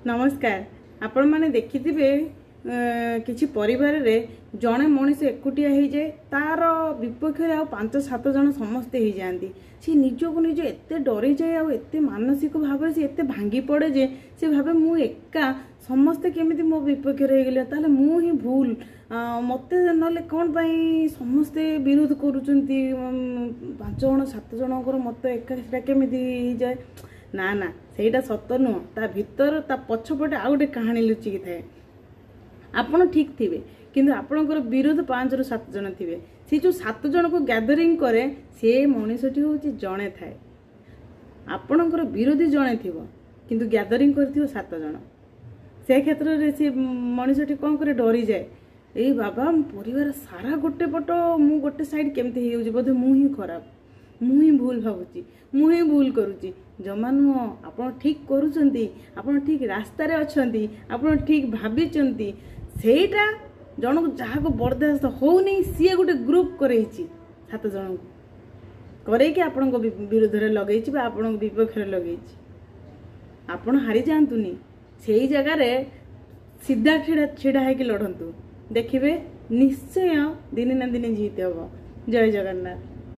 नमस्कार। आपण माने देखिथिबे किछि परिवार रे जणे मनीष एकुटिया हो जाए तार विपक्ष आ 5-7 जन समस्ते हो जाती सी निज को निज एत डरी जाए आते मानसिक भाव से एत भांगी पड़े जे से भावे मु एका समस्ते केमिति मो विपक्ष रहीगले ताले मु ही भूल मत ना कौन पाई समस्ते विरोध करुचंती 5 जन 7 जनकर मत एका केमिति जाए ना ना सेटा सत नुह ता भीतर ता पछपटे आ गोटे कहानी लुचिकी थाए। आपण ठीक थे किंतु आपणकर विरोध 5-7 जन थे सी जो 7 जन को गैदरिंग करे से मनीषटी हूँ जड़े थाए आपणकर विरोधी जड़े थी किंतु गैदरिंग कर 7 जन से क्षेत्र में सी मनीषटी कौन करे डरी जाए ए बाबा परिवार सारा गोटे पट मु गोटे साइड केमती हो बोधे मु ही खराब मु ही भूल भावुची मु ही भूल करुची जमा नुह आपण ठीक करुचंती आपण ठीक रास्तार अच्छी आपण ठीक भाभी सेटा जन को जहाँ को बर्दाश्त होनी सी गोटे ग्रुप कर 7 जन को आपण विरोध में लगे आपण विपक्ष लगे आपण हारी जातुनी से जगार सीधा छिड़ा है लड़तु देखिए निश्चय दिने ना दिने जीत हम। जय जगन्नाथ।